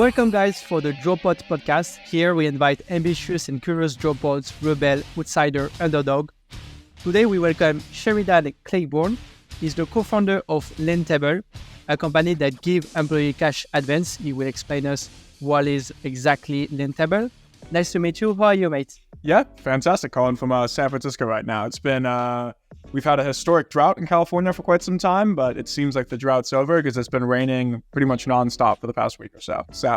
Welcome guys for the Dropouts podcast. Here we invite ambitious and curious dropouts, rebel, outsider, underdog. Today we welcome Sheridan Clayborne. He's the co-founder of Lendtable, a company that gives employee cash advance. He will explain us what is exactly Lendtable. Nice to meet you. How are you, mate? Yeah, fantastic. Calling from San Francisco right now. It's been, we've had a historic drought in California for quite some time, but it seems like the drought's over because it's been raining pretty much nonstop for the past week or so. So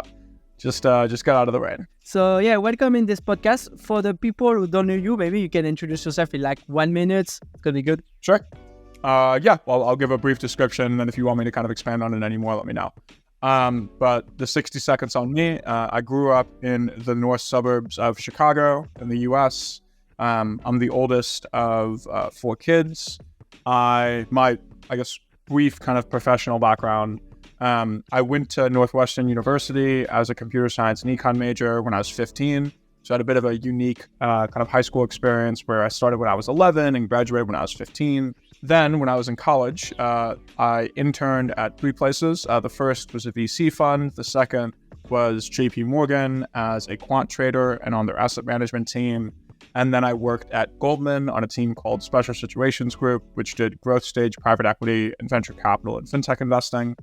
just got out of the rain. So yeah, welcome in this podcast. For the people who don't know you, maybe you can introduce yourself in like 1 minute. It's gonna be good. Sure. Yeah, well, I'll give a brief description, and if you want me to kind of expand on it anymore, let me know. But the 60 seconds on me, I grew up in the north suburbs of Chicago in the US. I'm the oldest of 4 kids. My brief kind of professional background. I went to Northwestern University as a computer science and econ major when I was 15. So I had a bit of a unique kind of high school experience where I started when I was 11 and graduated when I was 15. Then when I was in college, I interned at 3 places. The first was a VC fund. The second was JP Morgan as a quant trader and on their asset management team. And then I worked at Goldman on a team called Special Situations Group, which did growth stage private equity and venture capital and fintech investing.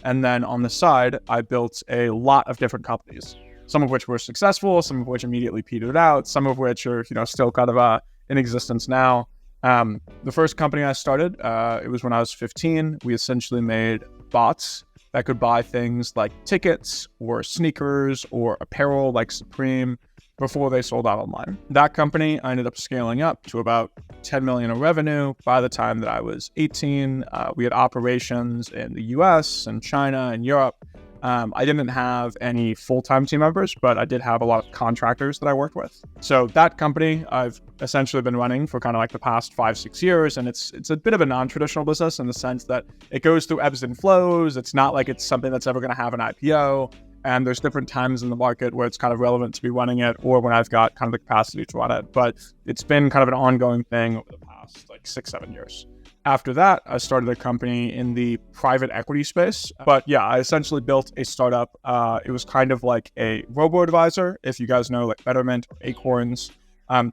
And then on the side, I built a lot of different companies, some of which were successful, some of which immediately petered out, some of which are still kind of in existence now. The first company I started, it was when I was 15. We essentially made bots that could buy things like tickets or sneakers or apparel like Supreme before they sold out online. That company I ended up scaling up to about 10 million in revenue by the time that I was 18. We had operations in the US and China and Europe. I didn't have any full-time team members, but I did have a lot of contractors that I worked with. So that company I've essentially been running for kind of like the past 5-6 years. And it's a bit of a non-traditional business in the sense that it goes through ebbs and flows. It's not like it's something that's ever going to have an IPO. And there's different times in the market where it's kind of relevant to be running it or when I've got kind of the capacity to run it. But it's been kind of an ongoing thing over the past like 6-7 years. After that, I started a company in the private equity space. But yeah, I essentially built a startup. It was kind of like a robo-advisor, if you guys know, like Betterment or Acorns,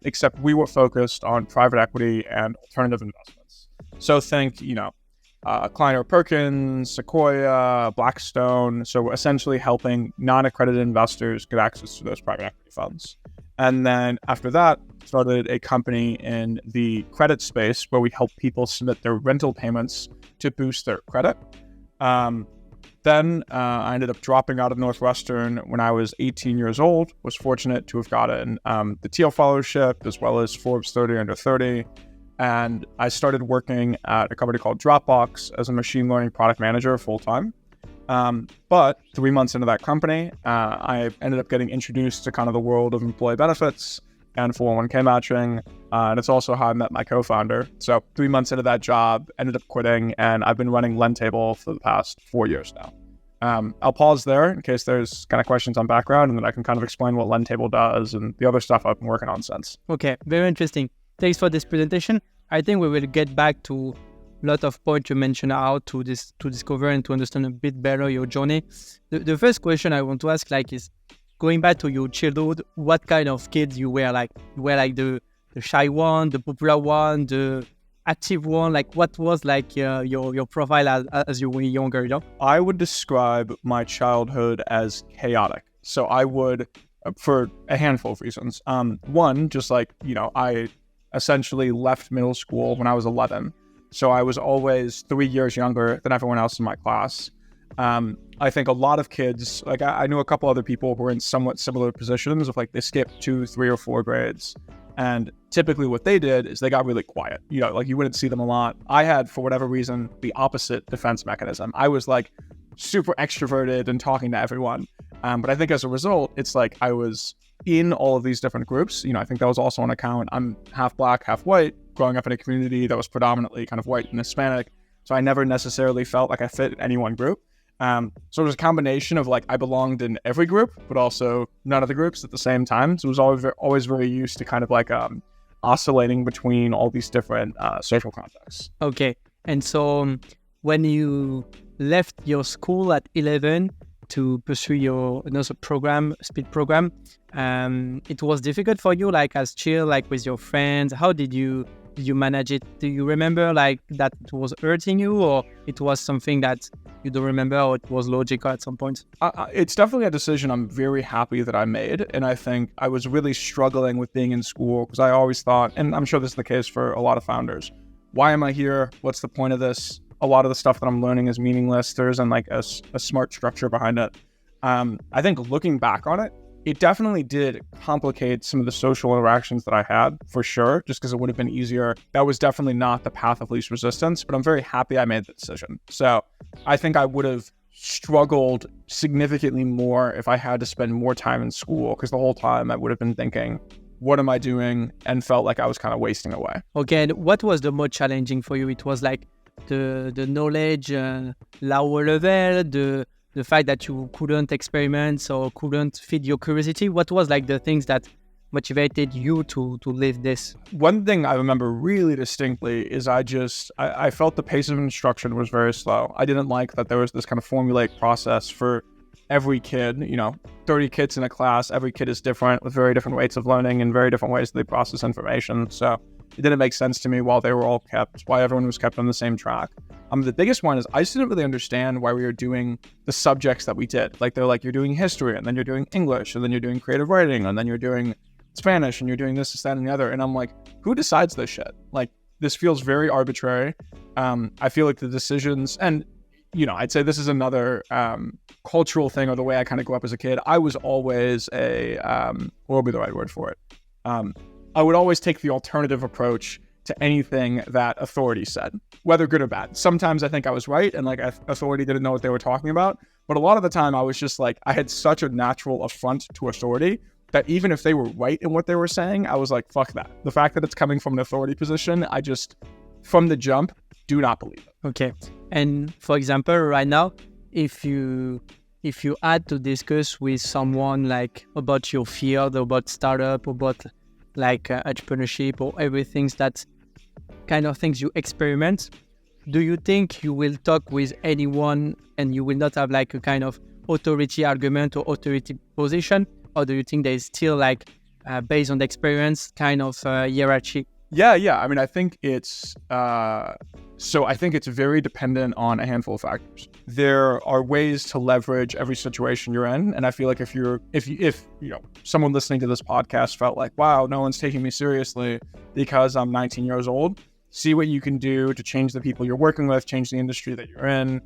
except we were focused on private equity and alternative investments. So think, Kleiner Perkins, Sequoia, Blackstone. So we're essentially helping non-accredited investors get access to those private equity funds. And then after that, started a company in the credit space where we help people submit their rental payments to boost their credit. Then I ended up dropping out of Northwestern when I was 18 years old. Was fortunate to have gotten the Teal Fellowship as well as Forbes 30 Under 30. And I started working at a company called Dropbox as a machine learning product manager full-time. But 3 months into that company, I ended up getting introduced to kind of the world of employee benefits and 401k matching. And it's also how I met my co-founder. So 3 months into that job, ended up quitting, and I've been running Lendtable for the past 4 years now. I'll pause there in case there's kind of questions on background, and then I can kind of explain what Lendtable does and the other stuff I've been working on since. Okay, very interesting. Thanks for this presentation. I think we will get back to a lot of points you mentioned how to discover and to understand a bit better your journey. The first question I want to ask is going back to your childhood, what kind of kids you were like? You were like the shy one, the popular one, the active one? Like what was like your profile as you were younger, I would describe my childhood as chaotic. So I would, for a handful of reasons. One, just I essentially left middle school when I was 11. So I was always 3 years younger than everyone else in my class. I think a lot of kids, I knew a couple other people who were in somewhat similar positions of they skipped 2, 3, or 4 grades. And typically what they did is they got really quiet. You wouldn't see them a lot. I had, for whatever reason, the opposite defense mechanism. I was super extroverted and talking to everyone. But I think as a result, it's I was in all of these different groups. I think that was also on account. I'm half black, half white, growing up in a community that was predominantly kind of white and Hispanic. So I never necessarily felt like I fit in any one group. So it was a combination of I belonged in every group, but also none of the groups at the same time. So it was always very used to kind of oscillating between all these different social contexts. Okay. And so when you left your school at 11, to pursue your another program, speed program. It was difficult for you, like as chill, like with your friends. How did you manage it? Do you remember like that it was hurting you, or it was something that you don't remember, or it was logical at some point? It's definitely a decision I'm very happy that I made. And I think I was really struggling with being in school because I always thought, and I'm sure this is the case for a lot of founders, why am I here? What's the point of this? A lot of the stuff that I'm learning is meaningless. There isn't like a smart structure behind it. I think looking back on it, it definitely did complicate some of the social interactions that I had, for sure, just because it would have been easier. That was definitely not the path of least resistance, but I'm very happy I made the decision. So I think I would have struggled significantly more if I had to spend more time in school, because the whole time I would have been thinking, what am I doing? And felt like I was kind of wasting away. Okay, and what was the most challenging for you? It was like the knowledge lower level, the fact that you couldn't experiment or couldn't feed your curiosity. What was like the things that motivated you to live this? One thing I remember really distinctly is I felt the pace of instruction was very slow. I didn't like that there was this kind of formulaic process for every kid, 30 kids in a class. Every kid is different with very different rates of learning and very different ways that they process information. So it didn't make sense to me why everyone was kept on the same track. The biggest one is I just didn't really understand why we were doing the subjects that we did. Like they're like, you're doing history, and then you're doing English, and then you're doing creative writing, and then you're doing Spanish, and you're doing this, that, and the other. And I'm like, who decides this shit? Like, this feels very arbitrary. I feel like the decisions, and I'd say this is another cultural thing, or the way I kind of grew up as a kid. I was always what would be the right word for it? I would always take the alternative approach to anything that authority said, whether good or bad. Sometimes I think I was right, and like authority didn't know what they were talking about. But a lot of the time I was just like, I had such a natural affront to authority that even if they were right in what they were saying, I was like, fuck that. The fact that it's coming from an authority position, I just, from the jump, do not believe it. Okay. And for example, right now, if you had to discuss with someone like about your field, about startup, about like entrepreneurship, or everything that kind of things you experiment, do you think you will talk with anyone and you will not have like a kind of authority argument or authority position? Or do you think there's still like based on the experience kind of hierarchy? Yeah. I mean, I think it's very dependent on a handful of factors. There are ways to leverage every situation you're in, and I feel like if someone listening to this podcast felt like, wow, no one's taking me seriously because I'm 19 years old, see what you can do to change the people you're working with, change the industry that you're in.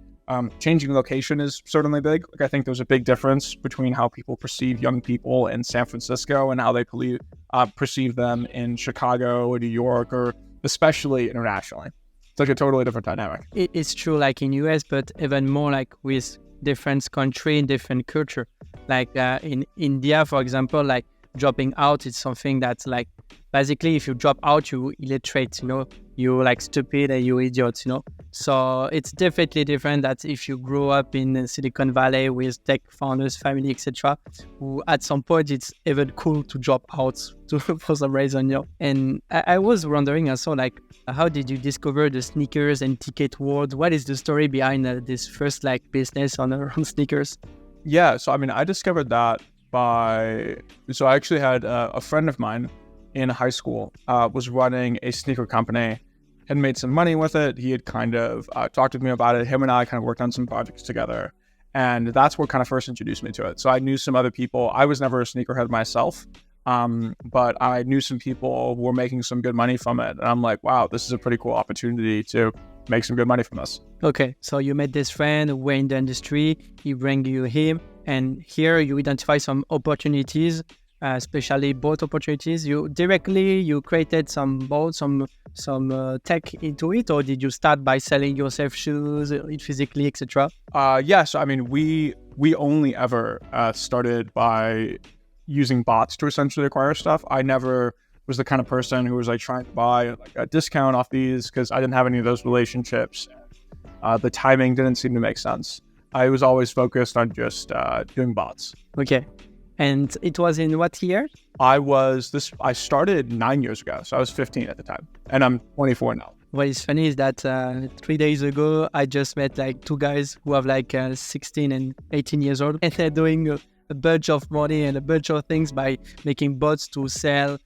Changing location is certainly big. Like, I think there's a big difference between how people perceive young people in San Francisco and how they perceive them in Chicago or New York, or especially internationally. It's like a totally different dynamic. It's true, like in US, but even more like with different country and different culture. Like in India, for example, like dropping out is something that's like, basically if you drop out, you illiterate, you're like stupid and you idiot, So it's definitely different that if you grow up in Silicon Valley with tech founders, family, etc., who at some point it's even cool to drop out for some reason, And I was wondering also, like, how did you discover the sneakers and ticket world? What is the story behind this first like business on sneakers? Yeah, so I mean, I discovered that so I actually had a friend of mine in high school was running a sneaker company, had made some money with it. He had kind of talked with me about it. Him and I kind of worked on some projects together, and that's what kind of first introduced me to it. So I knew some other people. I was never a sneakerhead myself, but I knew some people who were making some good money from it, and I'm like, wow, this is a pretty cool opportunity to make some good money from this. Okay, so you met this friend who were in the industry. He bring you him, and here you identify some opportunities, especially boat opportunities. You created some boats, some tech into it, or did you start by selling yourself shoes physically, etc.? Yeah, so I mean, we only ever started by using bots to essentially acquire stuff. I never was the kind of person who was like trying to buy like a discount off these because I didn't have any of those relationships. The timing didn't seem to make sense. I was always focused on just doing bots. Okay. And it was in what year? I started 9 years ago, so I was 15 at the time, and I'm 24 now. what is funny is that 3 days ago, I just met like two guys who have like 16 and 18 years old, and they're doing a bunch of money and a bunch of things by making bots to sell,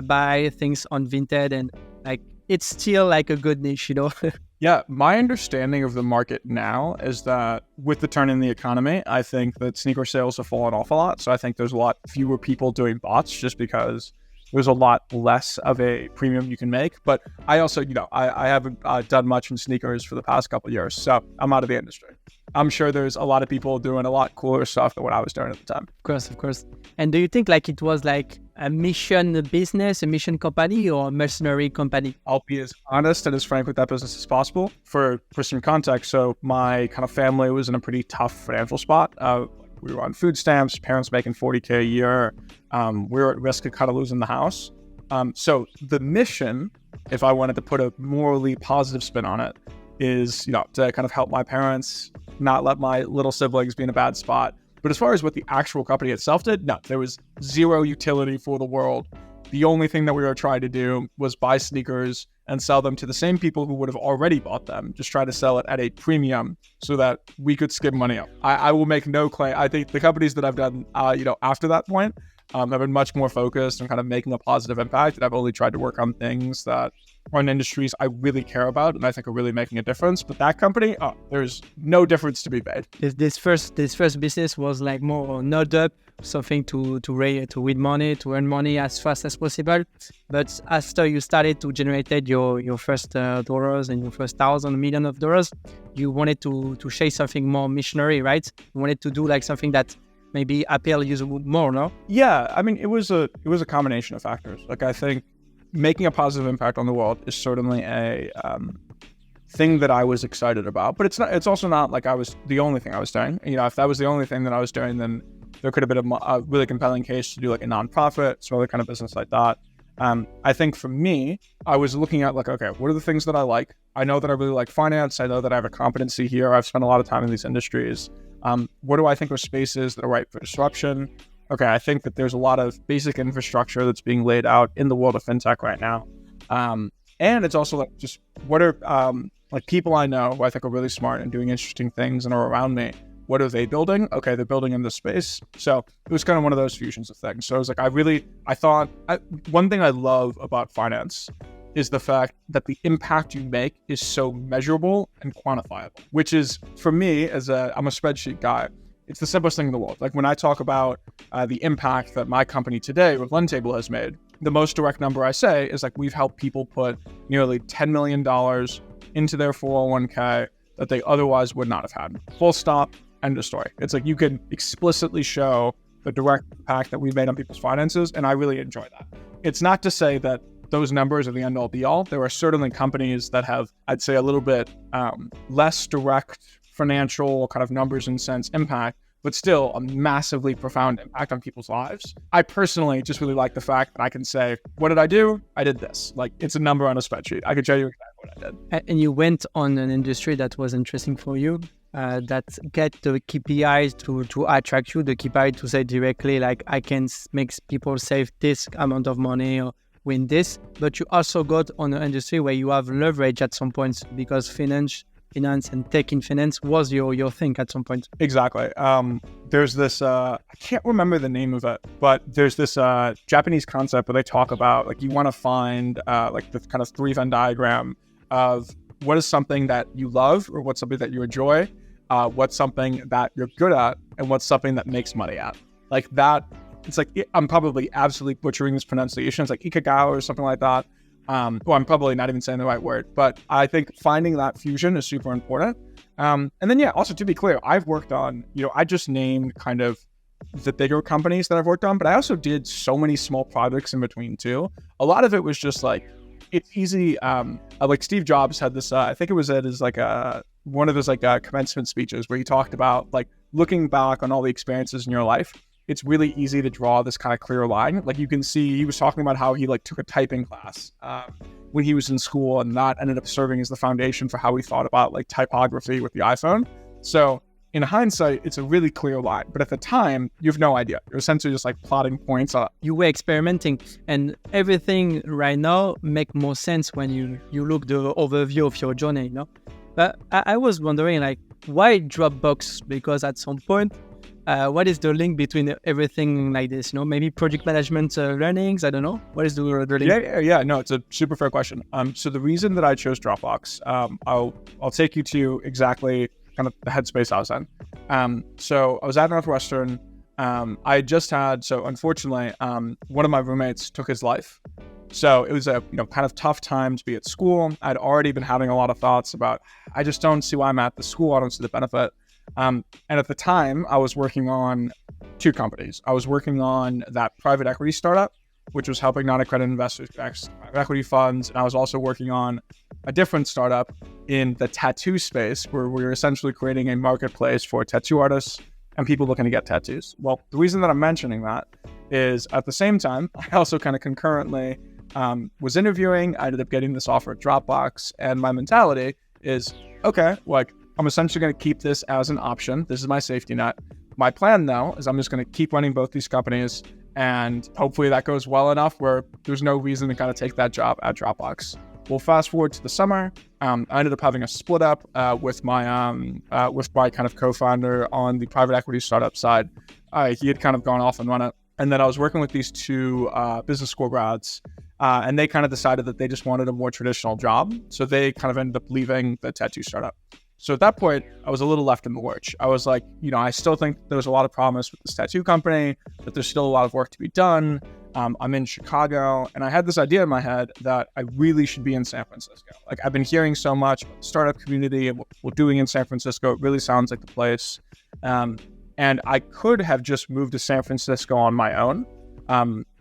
buy things on Vinted, and like it's still like a good niche, you know. Yeah, my understanding of the market now is that with the turn in the economy, I think that sneaker sales have fallen off a lot. So I think there's a lot fewer people doing bots just because there's a lot less of a premium you can make. But I also, I haven't done much in sneakers for the past couple of years, so I'm out of the industry. I'm sure there's a lot of people doing a lot cooler stuff than what I was doing at the time. Of course. And do you think like it was like a mission business, a mission company, or a mercenary company? I'll be as honest and as frank with that business as possible. For some context, so my kind of family was in a pretty tough financial spot. We were on food stamps, parents making $40K a year. We were at risk of kind of losing the house. So the mission, if I wanted to put a morally positive spin on it, is, to kind of help my parents, not let my little siblings be in a bad spot. But as far as what the actual company itself did, no, there was zero utility for the world. The only thing that we were trying to do was buy sneakers and sell them to the same people who would have already bought them, just try to sell it at a premium so that we could skim money up. I will make no claim. I think the companies that I've done, after that point, have been much more focused on kind of making a positive impact. And I've only tried to work on things that are in industries I really care about and I think are really making a difference. But that company, there's no difference to be made. This first business was like more node up, something to win money, to earn money as fast as possible. But after you started to generate your first dollars and your first $1,000 of dollars, you wanted to chase something more missionary, right? You wanted to do like something that maybe appeal you more, no? Yeah, I mean, it was a combination of factors. Like, I think making a positive impact on the world is certainly a thing that I was excited about, but it's also not like I was the only thing I was doing. If that was the only thing that I was doing, then there could have been a really compelling case to do like a nonprofit, some other kind of business like that. I think for me, I was looking at like, okay, what are the things that I like? I know that I really like finance. I know that I have a competency here. I've spent a lot of time in these industries. What do I think are spaces that are ripe for disruption? Okay, I think that there's a lot of basic infrastructure that's being laid out in the world of fintech right now. And it's also like just what are like people I know who I think are really smart and doing interesting things and are around me. What are they building? Okay, they're building in this space. So it was kind of one of those fusions of things. So I was like, one thing I love about finance is the fact that the impact you make is so measurable and quantifiable, which is, for me, I'm a spreadsheet guy, it's the simplest thing in the world. Like when I talk about the impact that my company today with Lendtable has made, the most direct number I say is like we've helped people put nearly $10 million into their 401k that they otherwise would not have had. Full stop, end of story. It's like you can explicitly show the direct impact that we've made on people's finances, and I really enjoy that. It's not to say that those numbers are the end all be all. There are certainly companies that have, I'd say, a little bit less direct financial kind of numbers and cents impact, but still a massively profound impact on people's lives. I personally just really like the fact that I can say, what did I do? I did this. Like it's a number on a spreadsheet. I can tell you exactly what I did. And you went on an industry that was interesting for you, that get the KPIs to attract you, the KPI to say directly, like I can make people save this amount of money or win this, but you also got on an industry where you have leverage at some points because finance and tech in finance was your thing at some point. Exactly. There's this, I can't remember the name of it, but there's this Japanese concept where they talk about like you want to find like the kind of 3 Venn diagram of what is something that you love or what's something that you enjoy, what's something that you're good at, and what's something that makes money at. Like that, it's like, I'm probably absolutely butchering this pronunciation. It's like Ikagawa or something like that. Well, I'm probably not even saying the right word, but I think finding that fusion is super important. And then, yeah, also to be clear, I've worked on, I just named kind of the bigger companies that I've worked on, but I also did so many small projects in between too. A lot of it was just like, it's easy. Like Steve Jobs had this, I think it was at his like one of his like commencement speeches where he talked about like looking back on all the experiences in your life. It's really easy to draw this kind of clear line. Like you can see, he was talking about how he like took a typing class when he was in school, and that ended up serving as the foundation for how he thought about like typography with the iPhone. So in hindsight, it's a really clear line. But at the time, you have no idea. You're essentially just like plotting points on. You were experimenting, and everything right now make more sense when you look the overview of your journey, you know? But I was wondering, like, why Dropbox? Because at some point, what is the link between everything like this? You know, maybe project management learnings. I don't know. What is the link? Yeah. No, it's a super fair question. So the reason that I chose Dropbox, I'll take you to exactly kind of the headspace I was in. So I was at Northwestern. I just had, unfortunately, one of my roommates took his life. So it was a kind of tough time to be at school. I'd already been having a lot of thoughts about, I just don't see why I'm at the school. I don't see the benefit. And at the time, I was working on 2 companies. I was working on that private equity startup, which was helping non-accredited investors private equity funds. And I was also working on a different startup in the tattoo space, where we were essentially creating a marketplace for tattoo artists and people looking to get tattoos. Well, the reason that I'm mentioning that is at the same time, I also kind of concurrently was interviewing. I ended up getting this offer at Dropbox, and my mentality is, okay, like I'm essentially going to keep this as an option. This is my safety net. My plan though is I'm just going to keep running both these companies, and hopefully that goes well enough where there's no reason to kind of take that job at Dropbox. Well, fast forward to the summer, I ended up having a split up with my kind of co-founder on the private equity startup side. He had kind of gone off and run it, and then I was working with these 2 business school grads. And they kind of decided that they just wanted a more traditional job. So they kind of ended up leaving the tattoo startup. So at that point, I was a little left in the lurch. I was like, I still think there's a lot of promise with this tattoo company, that there's still a lot of work to be done. I'm in Chicago, and I had this idea in my head that I really should be in San Francisco. Like, I've been hearing so much about the startup community and what we're doing in San Francisco. It really sounds like the place. And I could have just moved to San Francisco on my own.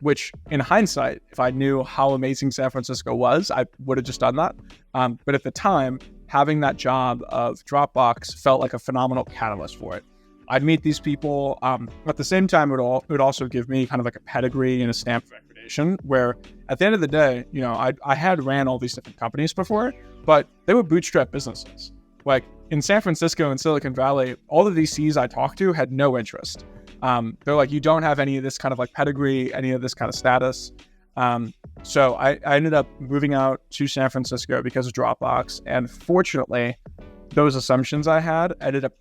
Which in hindsight, if I knew how amazing San Francisco was, I would have just done that. But at the time, having that job of Dropbox felt like a phenomenal catalyst for it. I'd meet these people. At the same time, it would also give me kind of like a pedigree and a stamp of accreditation, where at the end of the day, I had ran all these different companies before, but they were bootstrap businesses. Like in San Francisco and Silicon Valley, all the VCs I talked to had no interest. They're like, you don't have any of this kind of like pedigree, any of this kind of status. So I ended up moving out to San Francisco because of Dropbox. And fortunately, those assumptions I had ended up,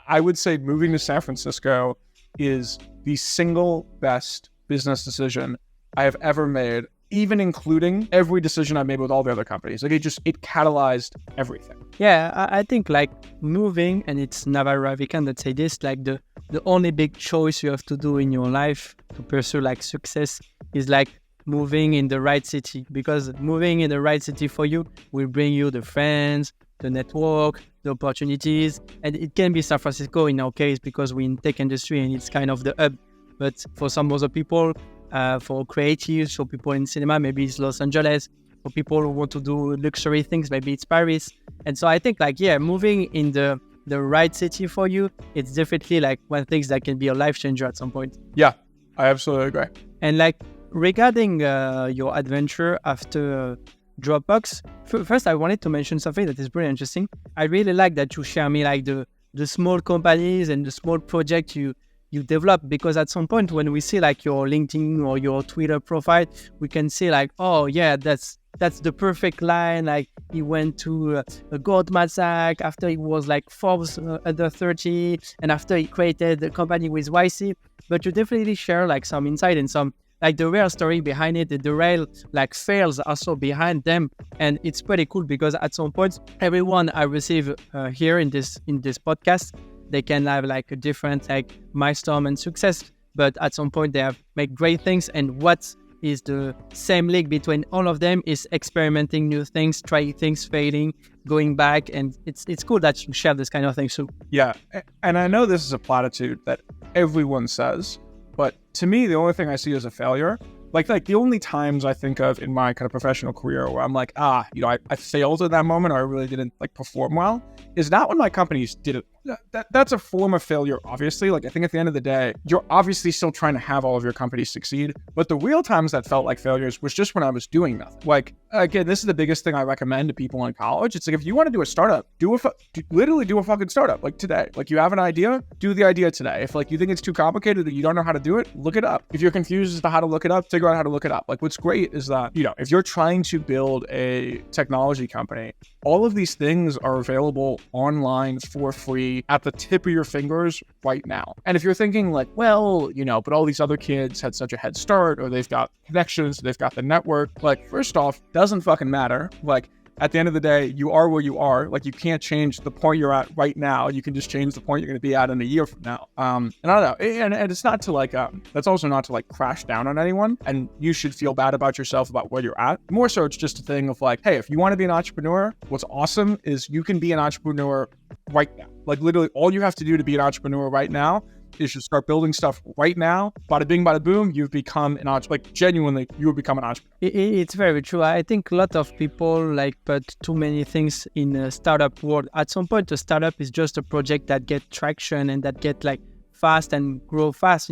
I would say moving to San Francisco is the single best business decision I have ever made, even including every decision I made with all the other companies. Like it catalyzed everything. Yeah, I think like moving, and it's never Ravikant that say this, like the only big choice you have to do in your life to pursue like success is like moving in the right city, because moving in the right city for you will bring you the friends, the network, the opportunities. And it can be San Francisco in our case because we're in tech industry and it's kind of the hub. But for some other people, for creatives, for people in cinema, maybe it's Los Angeles. For people who want to do luxury things, maybe it's Paris. And so I think like, yeah, moving in the right city for you, it's definitely like one thing that can be a life changer at some point. Yeah, I absolutely agree. And like regarding your adventure after Dropbox, first I wanted to mention something that is pretty interesting. I really like that you share me like the small companies and the small projects you develop, because at some point when we see like your LinkedIn or your Twitter profile, we can see like, oh yeah, that's the perfect line. Like he went to a Goldman Sachs after he was like Forbes under 30, and after he created the company with YC. But you definitely share like some insight and some like the real story behind it, the real like fails also behind them. And it's pretty cool because at some point, everyone I receive here in this podcast, they can have like a different like milestone and success, but at some point they have made great things. And what is the same link between all of them is experimenting new things, trying things, failing, going back. And it's cool that you share this kind of thing. So yeah, and I know this is a platitude that everyone says, but to me, the only thing I see as a failure, like the only times I think of in my kind of professional career where I'm like, I failed at that moment, or I really didn't like perform well, is not when my companies did it. that's a form of failure, obviously. Like, I think at the end of the day, you're obviously still trying to have all of your companies succeed. But the real times that felt like failures was just when I was doing nothing. Like, again, this is the biggest thing I recommend to people in college. It's like, if you want to do a startup, literally do a fucking startup, like today. Like, you have an idea, do the idea today. If like you think it's too complicated or you don't know how to do it, look it up. If you're confused as to how to look it up, figure out how to look it up. Like, what's great is that, if you're trying to build a technology company, all of these things are available online for free at the tip of your fingers right now. And if you're thinking like, well, but all these other kids had such a head start, or they've got connections, they've got the network, like, first off, doesn't fucking matter. Like, at the end of the day, you are where you are. Like, you can't change the point you're at right now. You can just change the point you're going to be at in a year from now. And I don't know. And it's not to like, that's also not to like crash down on anyone. And you should feel bad about yourself about where you're at. More so, it's just a thing of like, hey, if you want to be an entrepreneur, what's awesome is you can be an entrepreneur right now. Like, literally all you have to do to be an entrepreneur right now is just start building stuff right now. Bada bing, bada boom, you've become an entrepreneur. Like, genuinely, you will become an entrepreneur. It's very true. I think a lot of people like put too many things in a startup world. At some point, a startup is just a project that get traction and that get like fast and grow fast,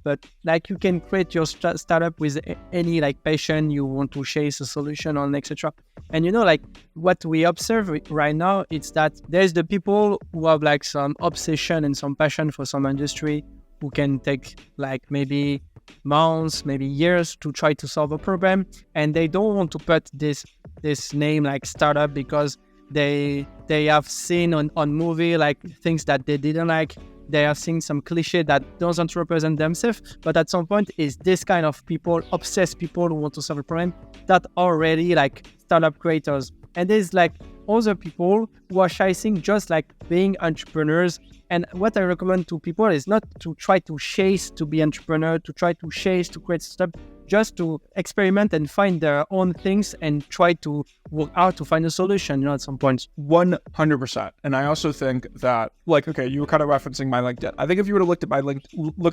But like, you can create your startup with any like passion you want to chase a solution on, etc. And like what we observe right now, it's that there's the people who have like some obsession and some passion for some industry, who can take like maybe months, maybe years to try to solve a problem, and they don't want to put this name like startup because they have seen on movie like things that they didn't like. They have seen some cliche that doesn't represent themselves, but at some point, it's this kind of people, obsessed people who want to solve a problem, that are already like startup creators. And there's like other people who are chasing just like being entrepreneurs. And what I recommend to people is not to try to chase to be entrepreneur, to try to chase to create stuff, just to experiment and find their own things and try to work out to find a solution, at some point. 100%. And I also think that, like, okay, you were kind of referencing my LinkedIn. I think if you would have look at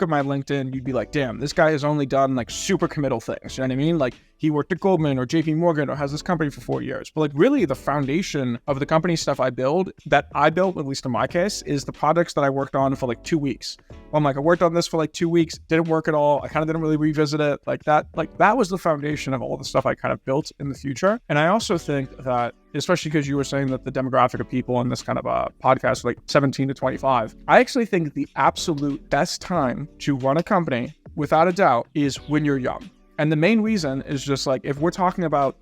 my LinkedIn, you'd be like, damn, this guy has only done like super committal things. You know what I mean? Like, he worked at Goldman or JP Morgan or has this company for 4 years. But like, really the foundation of the company stuff I built, at least in my case, is the projects that I worked on for like 2 weeks. I'm like, I worked on this for like 2 weeks, didn't work at all. I kind of didn't really revisit it. Like that was the foundation of all the stuff I kind of built in the future. And I also think that, especially because you were saying that the demographic of people in this kind of a podcast, like 17 to 25, I actually think the absolute best time to run a company, without a doubt, is when you're young. And the main reason is just like, if we're talking about,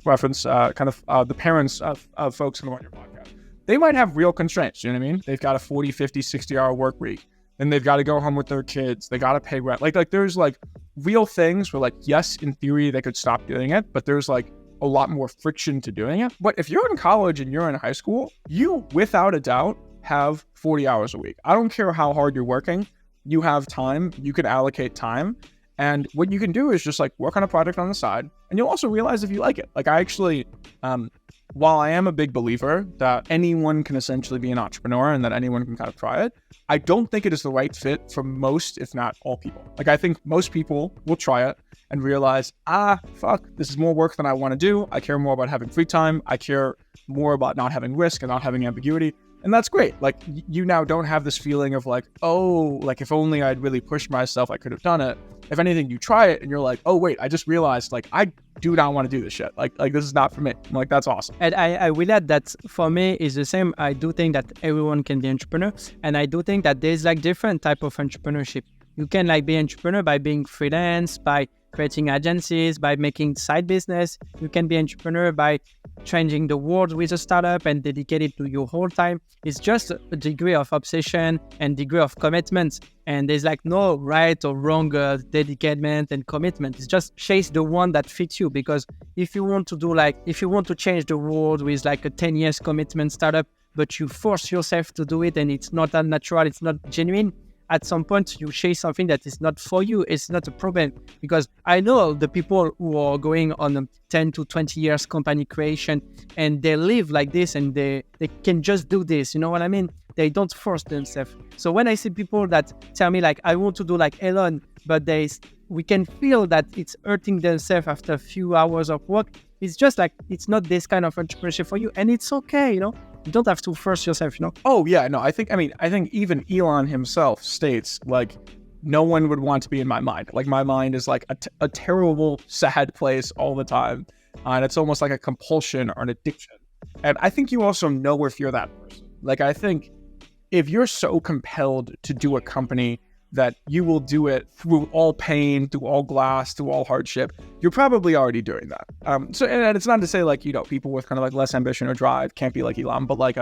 reference the parents of folks who are on your podcast, they might have real constraints. You know what I mean? They've got a 40, 50, 60-hour work week. Then they've got to go home with their kids. They got to pay rent. Like there's like real things where like, yes, in theory, they could stop doing it, but there's like a lot more friction to doing it. But if you're in college and you're in high school, you, without a doubt, have 40 hours a week. I don't care how hard you're working. You have time. You can allocate time. And what you can do is just like work on a project on the side, and you'll also realize if you like it. Like, I actually, while I am a big believer that anyone can essentially be an entrepreneur and that anyone can kind of try it, I don't think it is the right fit for most, if not all people. Like, I think most people will try it and realize, fuck, this is more work than I want to do. I care more about having free time. I care more about not having risk and not having ambiguity. And that's great. Like, you now don't have this feeling of like, oh, like if only I'd really pushed myself, I could have done it. If anything, you try it and you're like, oh, wait, I just realized like I do not want to do this shit. Like this is not for me. I'm like, that's awesome. And I will add that for me is the same. I do think that everyone can be entrepreneur. And I do think that there's like different type of entrepreneurship. You can like be entrepreneur by being freelance, by creating agencies, by making side business. You can be entrepreneur by changing the world with a startup and dedicate it to your whole time. It's just a degree of obsession and degree of commitment. And there's like no right or wrong dedication and commitment. It's just chase the one that fits you. Because if you want to change the world with like a 10 years commitment startup, but you force yourself to do it and it's not unnatural, it's not genuine, at some point you chase something that is not for you. It's not a problem, because I know the people who are going on a 10 to 20 years company creation and they live like this and they can just do this. You know what I mean? They don't force themselves. So when I see people that tell me like, I want to do like Elon, but we can feel that it's hurting themselves after a few hours of work. It's just like, it's not this kind of entrepreneurship for you. And it's okay, You don't have to force yourself, Oh yeah, no, I think even Elon himself states like, no one would want to be in my mind. Like my mind is like a terrible, sad place all the time. And it's almost like a compulsion or an addiction. And I think you also know if you're that person. Like I think if you're so compelled to do a company that you will do it through all pain, through all glass, through all hardship, you're probably already doing that. So and it's not to say like, people with kind of like less ambition or drive can't be like Elon, but like,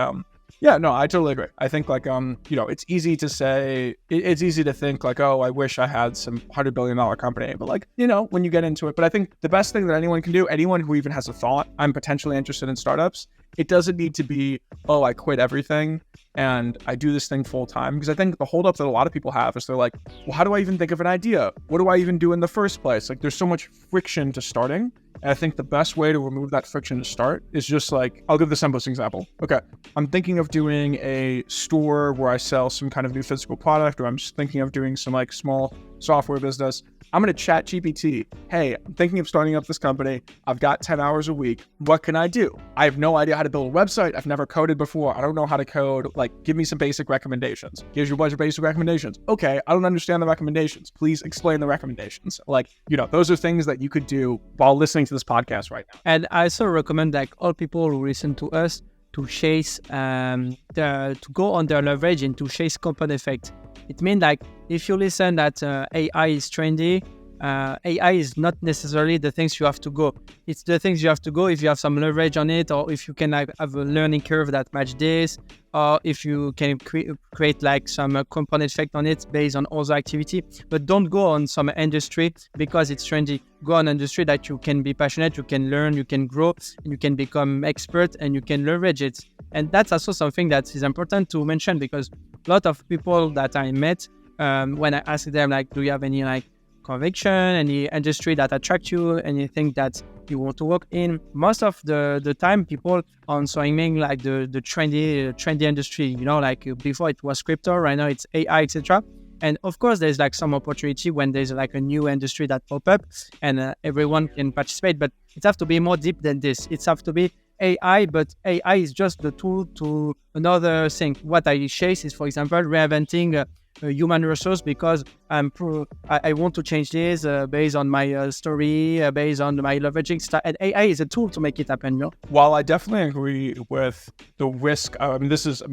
yeah, no, I totally agree. I think like, it's easy to say, it's easy to think like, oh, I wish I had some $100 billion company, but like, when you get into it, but I think the best thing that anyone can do, anyone who even has a thought, I'm potentially interested in startups, it doesn't need to be, oh, I quit everything and I do this thing full time. Because I think the holdup that a lot of people have is they're like, well, how do I even think of an idea? What do I even do in the first place? Like there's so much friction to starting. And I think the best way to remove that friction to start is just like, I'll give the simplest example. Okay, I'm thinking of doing a store where I sell some kind of new physical product, or I'm just thinking of doing some like small software business. I'm going to chat GPT. Hey, I'm thinking of starting up this company. I've got 10 hours a week. What can I do? I have no idea how to build a website. I've never coded before. I don't know how to code. Like, give me some basic recommendations. Here's your bunch of basic recommendations. Okay, I don't understand the recommendations. Please explain the recommendations. Like, those are things that you could do while listening to this podcast right now. And I also recommend like all people who listen to us to chase, to go on their leverage and to chase compound effect. It means like if you listen that AI is trendy, AI is not necessarily the things you have to go. It's the things you have to go if you have some leverage on it, or if you can like, have a learning curve that match this, or if you can create like some compound effect on it based on other activity. But don't go on some industry because it's trendy. Go on industry that you can be passionate, you can learn, you can grow, and you can become expert, and you can leverage it. And that's also something that is important to mention, because a lot of people that I met, when I ask them like, do you have any like conviction, any industry that attract you, anything that you want to work in, most of the time people are showing like the trendy industry, like before it was crypto, right now it's AI, etc. And of course there's like some opportunity when there's like a new industry that pop up and everyone can participate, but it have to be more deep than this. It have to be AI, but AI is just the tool to another thing. What I chase is, for example, reinventing human resource, because I want to change this based on my story, based on my leveraging style. And AI is a tool to make it happen. While I definitely agree with the risk,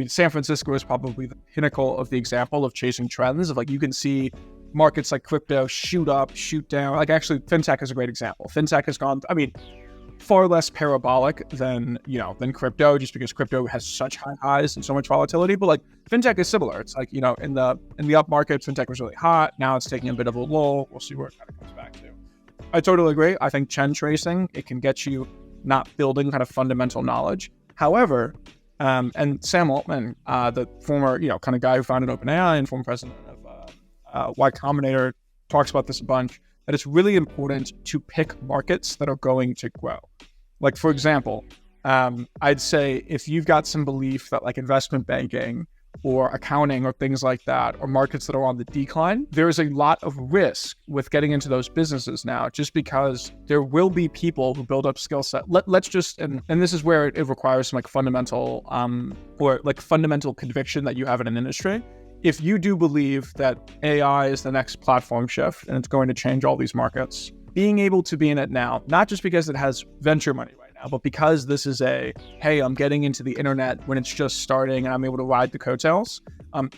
San Francisco is probably the pinnacle of the example of chasing trends. Of like, you can see markets like crypto shoot up, shoot down. Like actually, fintech is a great example. Fintech has gone, far less parabolic than crypto, just because crypto has such high highs and so much volatility. But like fintech is similar. It's like, in the up market, fintech was really hot. Now it's taking a bit of a lull. We'll see where it kind of comes back to. I totally agree. I think trend tracing, it can get you not building kind of fundamental knowledge. However, and Sam Altman, the former, kind of guy who founded OpenAI and former president of Y Combinator, talks about this a bunch, that it's really important to pick markets that are going to grow. Like, for example, I'd say if you've got some belief that like investment banking or accounting or things like that, or markets that are on the decline, there is a lot of risk with getting into those businesses now, just because there will be people who build up skill set. Let's just, and this is where it requires some like fundamental, or like fundamental conviction that you have in an industry. If you do believe that AI is the next platform shift and it's going to change all these markets, being able to be in it now, not just because it has venture money right now, but because this is hey, I'm getting into the internet when it's just starting and I'm able to ride the coattails.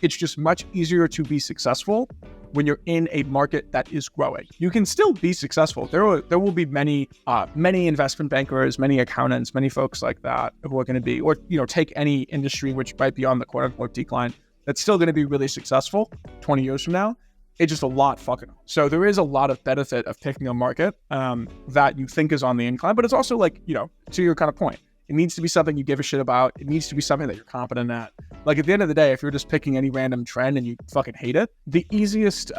It's just much easier to be successful when you're in a market that is growing. You can still be successful. There will be many investment bankers, many accountants, many folks like that who are going to be, or take any industry which might be on the quote unquote decline, that's still going to be really successful 20 years from now. It's just a lot fucking hard. So there is a lot of benefit of picking a market that you think is on the incline, but it's also like, to your kind of point, it needs to be something you give a shit about. It needs to be something that you're competent at. Like at the end of the day, if you're just picking any random trend and you fucking hate it, the easiest,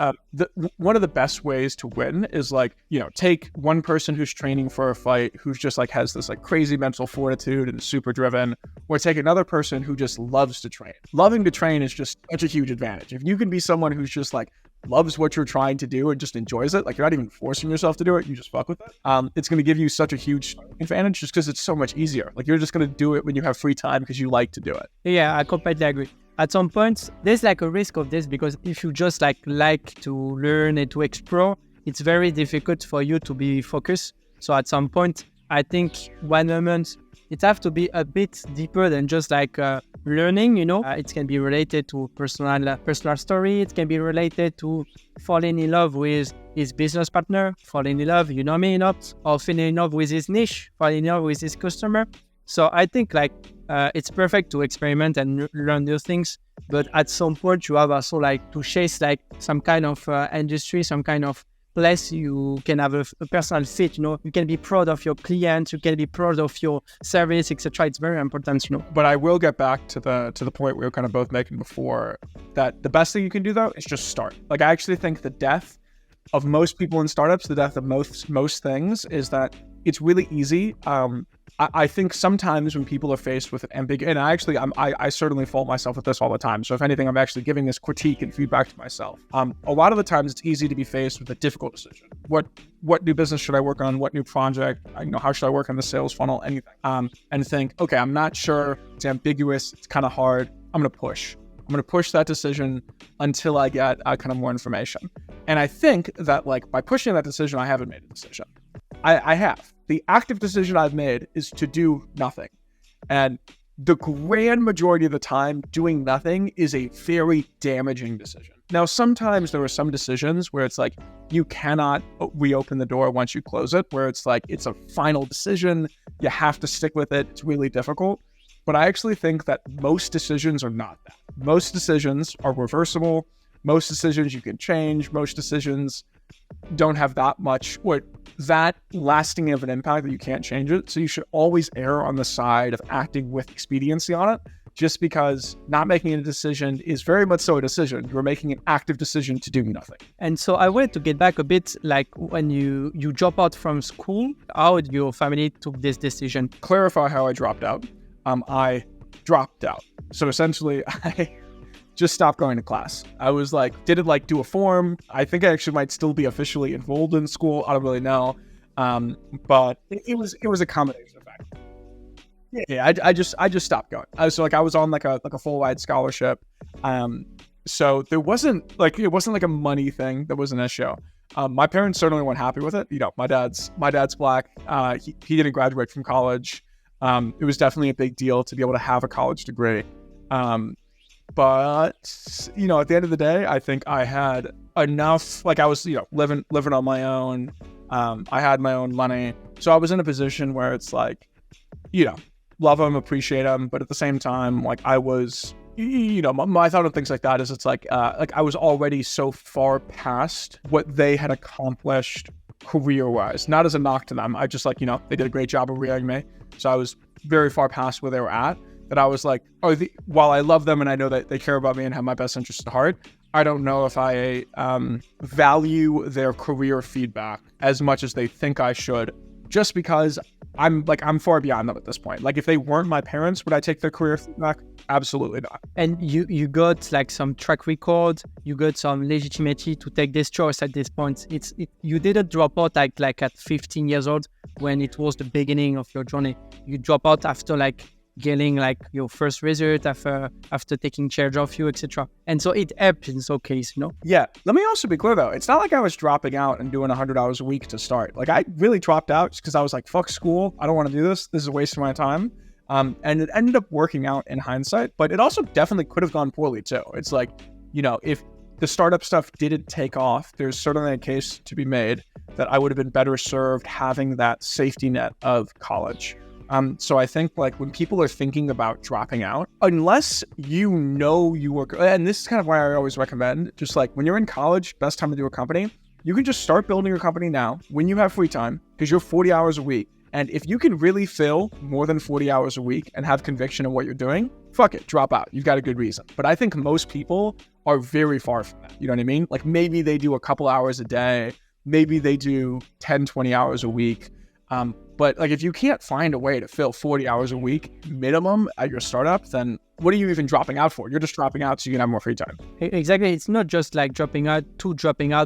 one of the best ways to win is like, take one person who's training for a fight, who's just like has this like crazy mental fortitude and is super driven, or take another person who just loves to train. Loving to train is just such a huge advantage. If you can be someone who's just like loves what you're trying to do and just enjoys it, like you're not even forcing yourself to do it, you just fuck with it, it's going to give you such a huge advantage just because it's so much easier. Like you're just going to do it when you have free time because you like to do it. Yeah, I completely agree. At some point, there's like a risk of this because if you just like to learn and to explore, it's very difficult for you to be focused. So at some point, I think one moment, it has to be a bit deeper than just like learning, it can be related to personal story. It can be related to falling in love with his business partner, falling in love, or falling in love with his niche, falling in love with his customer. So I think like it's perfect to experiment and learn new things. But at some point, you have also like to chase like some kind of industry, some kind of place you can have a personal fit, you can be proud of your clients, you can be proud of your service, etc. It's very important, But I will get back to the point we were kind of both making before, that the best thing you can do though is just start. Like I actually think the death of most people in startups, the death of most things is that it's really easy. I think sometimes when people are faced with an ambiguous, and I certainly fault myself with this all the time. So if anything, I'm actually giving this critique and feedback to myself. A lot of the times it's easy to be faced with a difficult decision. What new business should I work on? What new project? How should I work on the sales funnel? Anything. And think, okay, I'm not sure. It's ambiguous. It's kind of hard. I'm going to push that decision until I get kind of more information. And I think that like by pushing that decision, I haven't made a decision. I have. The active decision I've made is to do nothing. And the grand majority of the time, doing nothing is a very damaging decision. Now, sometimes there are some decisions where it's like, you cannot reopen the door once you close it, where it's like, it's a final decision. You have to stick with it. It's really difficult. But I actually think that most decisions are not that. Most decisions are reversible. Most decisions you can change. Most decisions don't have that much or that lasting of an impact that you can't change it. So you should always err on the side of acting with expediency on it, just because not making a decision is very much so a decision. You're making an active decision to do nothing. And so I wanted to get back a bit, like when you drop out from school, how did your family took this decision? Clarify how I dropped out. I dropped out. So essentially, I just stopped going to class. I was like, did it like do a form? I think I actually might still be officially enrolled in school. I don't really know. But it was a combination of factors. Yeah, I just stopped going. I was on like a full ride scholarship. So it wasn't like a money thing that was an issue. My parents certainly weren't happy with it. My dad's Black. He didn't graduate from college. It was definitely a big deal to be able to have a college degree. But at the end of the day, I think I had enough, like I was, living on my own. I had my own money. So I was in a position where it's like, love them, appreciate them. But at the same time, like I was, my thought of things like that is it's like I was already so far past what they had accomplished career-wise. Not as a knock to them. I just like, they did a great job of rearing me. So I was very far past where they were at. That I was like, while I love them and I know that they care about me and have my best interests at heart, I don't know if I value their career feedback as much as they think I should, just because I'm far beyond them at this point. Like if they weren't my parents, would I take their career feedback? Absolutely not. And you got like some track record, you got some legitimacy to take this choice at this point. You didn't drop out like at 15 years old when it was the beginning of your journey. You drop out after like getting like your first result, after taking charge of you, etc. And so it helped in some case, Yeah. Let me also be clear though. It's not like I was dropping out and doing 100 hours a week to start. Like I really dropped out just because I was like, fuck school. I don't want to do this. This is a waste of my time. And it ended up working out in hindsight, but it also definitely could have gone poorly too. It's like, if the startup stuff didn't take off, there's certainly a case to be made that I would have been better served having that safety net of college. So I think like when people are thinking about dropping out, unless you were, and this is kind of why I always recommend, just like when you're in college, best time to do a company, you can just start building your company now when you have free time because you're 40 hours a week. And if you can really fill more than 40 hours a week and have conviction in what you're doing, fuck it, drop out. You've got a good reason. But I think most people are very far from that. You know what I mean? Like maybe they do a couple hours a day. Maybe they do 10, 20 hours a week. But like, if you can't find a way to fill 40 hours a week minimum at your startup, then what are you even dropping out for? You're just dropping out so you can have more free time. Exactly. It's not just like dropping out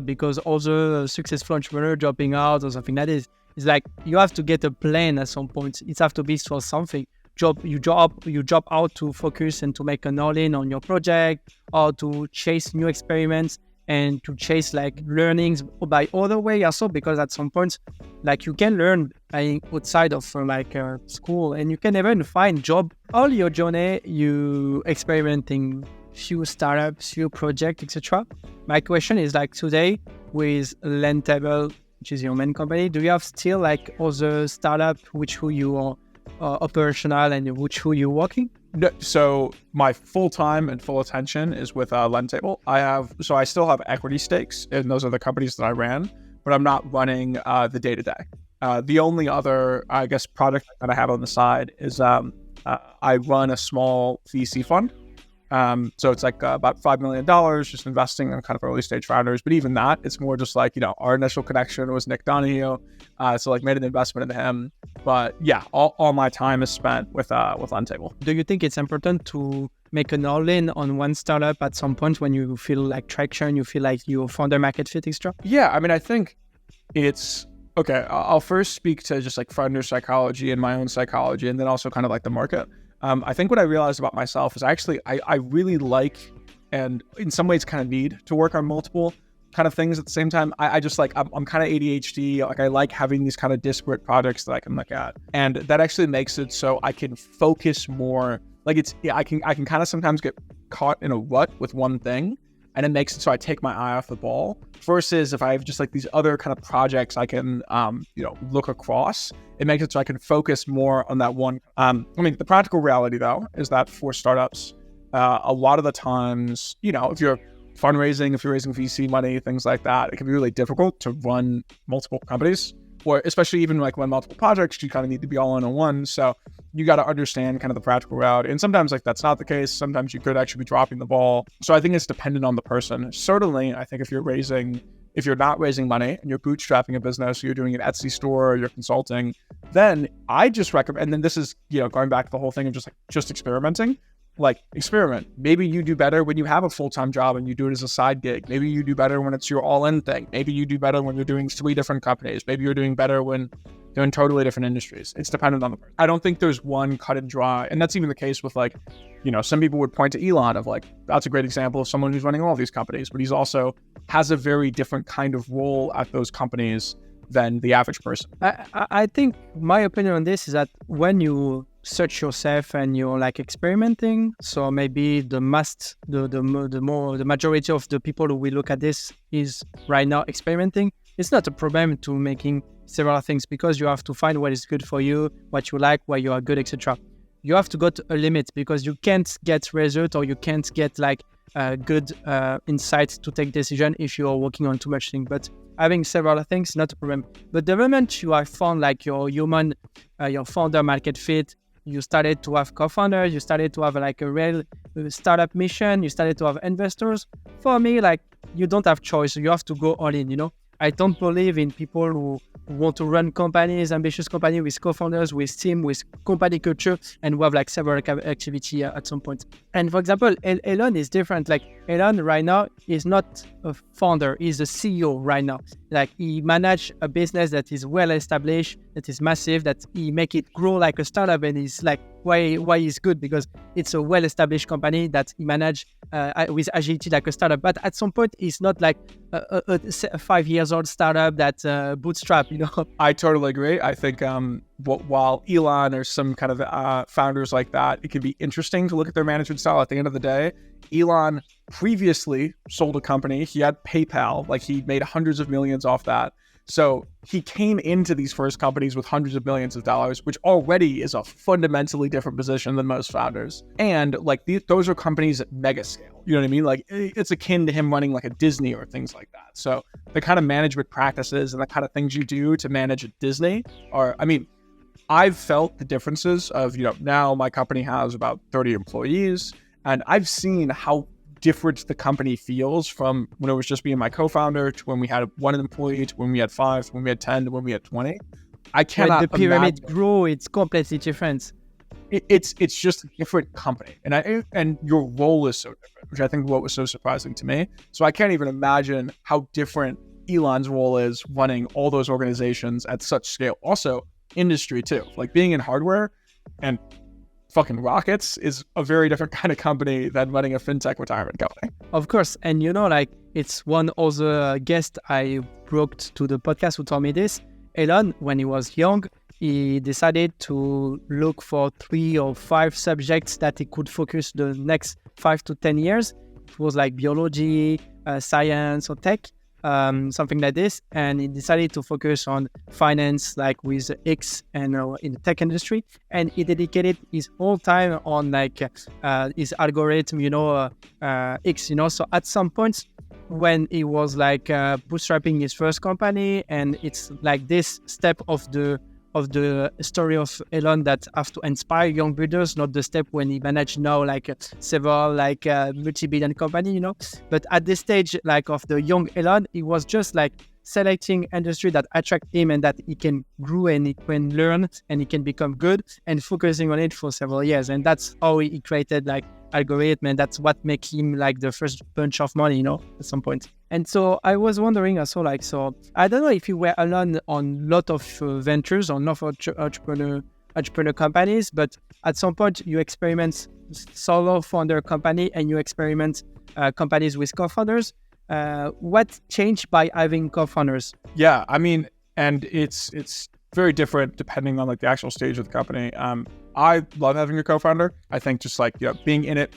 because other successful entrepreneur dropping out or something like this. It's like you have to get a plan at some point. It has to be for something. You drop out to focus and to make an all-in on your project, or to chase new experiments and to chase like learnings by other way also, because at some point, like you can learn outside of school, and you can even find job. All your journey, you experimenting few startups, few projects, etc. My question is like today with Lendtable, which is your main company, do you have still like other startup who you are operational and who you're working? No, so my full time and full attention is with Lendtable. I still have equity stakes, and those are the companies that I ran, but I'm not running the day to day. The only other, I guess, product that I have on the side is I run a small VC fund. So it's like about $5 million, just investing in kind of early stage founders. But even that, it's more just like, our initial connection was Nick Donahue. So like made an investment in him. But yeah, all my time is spent with Lendtable. Do you think it's important to make an all-in on one startup at some point when you feel like traction, you feel like you found a market fit extra? Yeah, I mean, I think it's, okay, I'll first speak to just like founder psychology and my own psychology, and then also kind of like the market. I think what I realized about myself is actually I really like, and in some ways kind of need to work on multiple kind of things at the same time. I just like, I'm kind of ADHD. Like I like having these kind of disparate projects that I can look at. And that actually makes it so I can focus more. Like I can kind of sometimes get caught in a rut with one thing, and it makes it so I take my eye off the ball, versus if I have just like these other kind of projects I can, look across. It makes it so I can focus more on that one. The practical reality though, is that for startups, a lot of the times, if you're fundraising, if you're raising VC money, things like that, it can be really difficult to run multiple companies, or especially even like when multiple projects, you kind of need to be all in on one. So you got to understand kind of the practical route. And sometimes like that's not the case. Sometimes you could actually be dropping the ball. So I think it's dependent on the person. Certainly, I think if you're not raising money and you're bootstrapping a business, or you're doing an Etsy store, or you're consulting, then I just recommend, and then this is, going back to the whole thing of just experimenting. Like experiment. Maybe you do better when you have a full-time job and you do it as a side gig. Maybe you do better when it's your all-in thing. Maybe you do better when you're doing 3 different companies. Maybe you're doing better when you're in totally different industries. It's dependent on the person. I don't think there's one cut and dry. And that's even the case with like, some people would point to Elon of like, that's a great example of someone who's running all these companies, but he's also has a very different kind of role at those companies than the average person. I think my opinion on this is that when you search yourself and you're like experimenting, so maybe the majority of the people who will look at this is right now experimenting. It's not a problem to making several things, because you have to find what is good for you, what you like, where you are good, etc. You have to go to a limit, because you can't get result, or you can't get like good insights to take decision if you are working on too much things. But having several things, not a problem. But the moment you have found like your founder market fit, you started to have co-founders, you started to have like a real startup mission, you started to have investors. For me, like you don't have choice. You have to go all in, I don't believe in people who want to run companies, ambitious company with co-founders, with team, with company culture, and we have like several activity at some point. And for example, Elon is different. Like Elon right now is not a founder, he's a CEO right now. Like he manage a business that is well established, that is massive, that he make it grow like a startup, and he's like why he's good, because it's a well established company that he manage with agility like a startup. But at some point, it's not like a 5 years old startup that bootstrap. I totally agree. I think while Elon or some kind of founders like that, it can be interesting to look at their management style. At the end of the day, Elon previously sold a company. He had PayPal, like he made hundreds of millions off that. So he came into these first companies with hundreds of millions of dollars, which already is a fundamentally different position than most founders. And like those are companies at mega scale. You know what I mean? Like it's akin to him running like a Disney or things like that. So the kind of management practices and the kind of things you do to manage a Disney are, I've felt the differences of, now my company has about 30 employees, and I've seen how different the company feels from when it was just being my co-founder to when we had 1 employee to when we had 5, to when we had 10, to when we had 20. I When cannot the pyramid imagine. grow, it's completely different. It's just a different company, and your role is so different, which I think what was so surprising to me. So I can't even imagine how different Elon's role is running all those organizations at such scale. Also, industry too. Like being in hardware and fucking rockets is a very different kind of company than running a fintech retirement company. Of course. And like it's one other guest I brought to the podcast who told me this. Elon, when he was young, he decided to look for 3 or 5 subjects that he could focus the next 5 to 10 years. It was like biology, science, or tech, something like this. And he decided to focus on finance, like with X and in the tech industry. And he dedicated his whole time on like his algorithm, X, So at some point, when he was like bootstrapping his first company, and it's like this step of the story of Elon that have to inspire young builders, not the step when he managed now like several like multi-billion company, But at this stage, like of the young Elon, he was just like selecting industry that attract him and that he can grow and he can learn and he can become good, and focusing on it for several years. And that's how he created like algorithm, and that's what makes him like the first bunch of money, at some point. And so I was wondering also, like, so I don't know if you were alone on a lot of ventures or not entrepreneur companies, but at some point you experiment solo founder company and you experiment companies with co-founders. What changed by having co-founders? Yeah, I mean, and it's very different depending on like the actual stage of the company. I love having a co-founder. I think just like being in it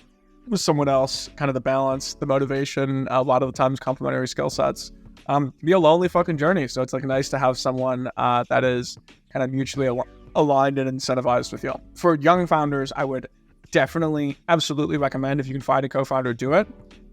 with someone else, kind of the balance, the motivation, a lot of the times complementary skill sets. Be a lonely fucking journey. So it's like nice to have someone that is kind of mutually aligned and incentivized with you. For young founders, I would definitely, absolutely recommend if you can find a co-founder, do it.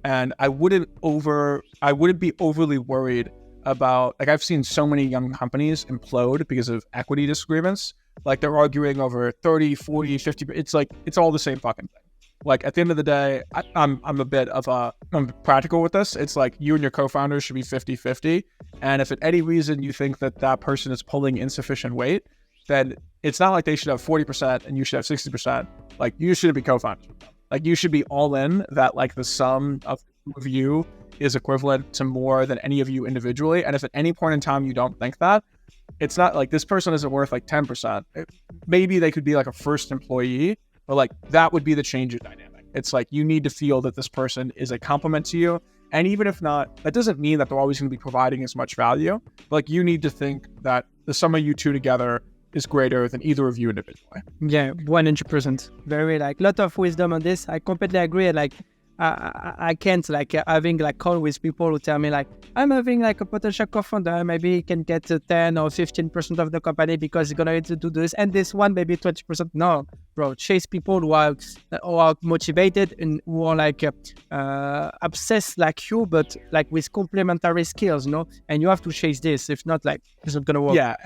And I wouldn't be overly worried about, like, I've seen so many young companies implode because of equity disagreements. Like they're arguing over 30, 40, 50. It's like, it's all the same fucking thing. Like at the end of the day, I'm a bit of I'm practical with this. It's like you and your co-founders should be 50-50. And if at any reason you think that person is pulling insufficient weight, then it's not like they should have 40% and you should have 60%. Like you shouldn't be co-founders. Like you should be all in that, like the sum of you is equivalent to more than any of you individually. And if at any point in time you don't think that, it's not like this person isn't worth like 10%. Maybe they could be like a first employee, but like that would be the change in dynamic. It's like you need to feel that this person is a compliment to you. And even if not, that doesn't mean that they're always going to be providing as much value. But like you need to think that the sum of you two together is greater than either of you individually. Yeah, 100%. Very like lot of wisdom on this. I completely agree. Like I can't like having like call with people who tell me like I'm having like a potential co-founder, maybe he can get 10 or 15% of the company because he's gonna need to do this, and this one maybe 20%. No, bro, chase people who are motivated and who are like obsessed like you, but like with complementary skills, and you have to chase this. If not, like it's not gonna work. Yeah,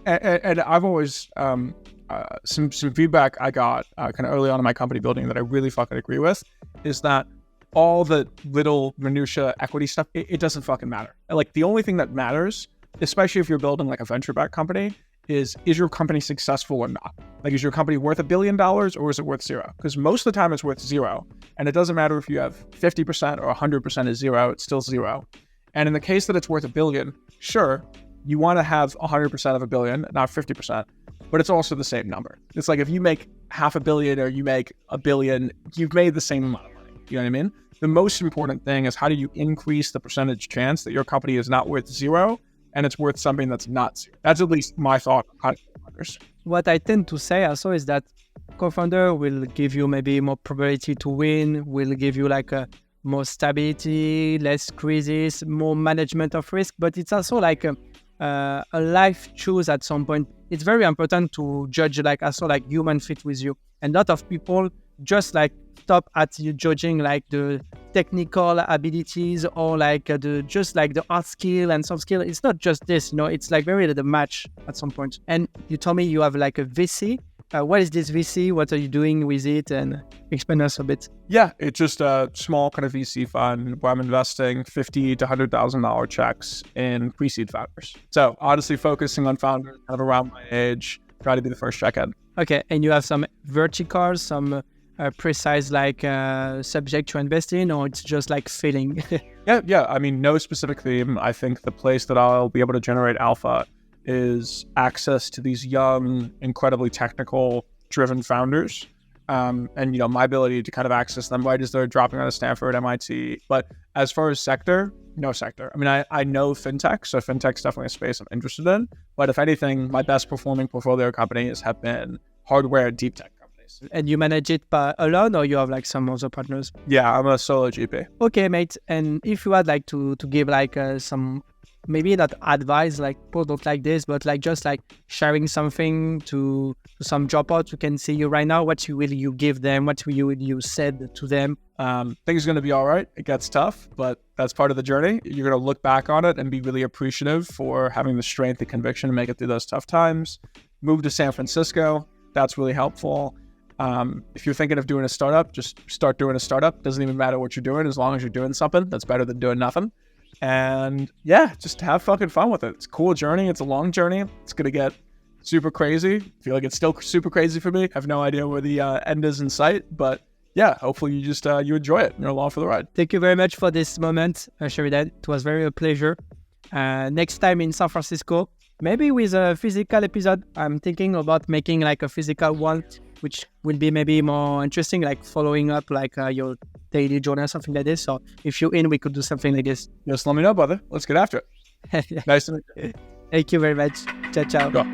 and I've always some feedback I got kind of early on in my company building that I really fucking agree with is that all the little minutia equity stuff, it doesn't fucking matter. Like the only thing that matters, especially if you're building like a venture-backed company, is your company successful or not? Like, is your company worth $1 billion or is it worth zero? Because most of the time it's worth zero. And it doesn't matter if you have 50% or 100% is zero, it's still zero. And in the case that it's worth $1 billion, sure, you want to have 100% of $1 billion, not 50%, but it's also the same number. It's like if you make $500 million or you make $1 billion, you've made the same amount of money. You know what I mean? The most important thing is how do you increase the percentage chance that your company is not worth zero and it's worth something that's not zero. That's at least my thought on how to co-founders. What I tend to say also is that co-founder will give you maybe more probability to win, will give you like a more stability, less crisis, more management of risk, but it's also like a life choose at some point. It's very important to judge like also like human fit with you. And a lot of people just like stop at you judging like the technical abilities or like just like the art skill and soft skill. It's not just this, it's like very the match at some point. And you told me you have like a VC. What is this VC? What are you doing with it? And explain us a bit. Yeah, it's just a small kind of VC fund where I'm investing $50,000 to $100,000 checks in pre-seed founders. So honestly, focusing on founders kind of around my age, try to be the first check in. Okay, and you have some verticals, some precise subject to invest in, or it's just like feeling? Yeah. I mean, no specific theme. I think the place that I'll be able to generate alpha is access to these young, incredibly technical driven founders. And, my ability to kind of access them right as they're dropping out of Stanford, MIT. But as far as sector, no sector. I mean, I know fintech, so fintech's definitely a space I'm interested in. But if anything, my best performing portfolio companies have been hardware and deep tech companies. And you manage it alone, or you have like some other partners? Yeah, I'm a solo GP. Okay, mate. And if you had like to give like some, maybe not advice like product like this, but like just like sharing something to some dropouts who can see you right now, what will you give them? What will you said to them? Things are going to be all right. It gets tough, but that's part of the journey. You're going to look back on it and be really appreciative for having the strength and conviction to make it through those tough times. Move to San Francisco. That's really helpful. If you're thinking of doing a startup, just start doing a startup. Doesn't even matter what you're doing, as long as you're doing something. That's better than doing nothing. And yeah, just have fucking fun with it. It's a cool journey. It's a long journey. It's going to get super crazy. I feel like it's still super crazy for me. I have no idea where the end is in sight, but yeah, hopefully you just you enjoy it and you're along for the ride. Thank you very much for this moment, Sheridan. It was very a pleasure. Next time in San Francisco, maybe with a physical episode. I'm thinking about making like a physical one, which will be maybe more interesting, like following up like your daily journey or something like this. So if you're in, we could do something like this. Just let me know, brother. Let's get after it. Nice to meet you. Thank you very much. Ciao, ciao. Go.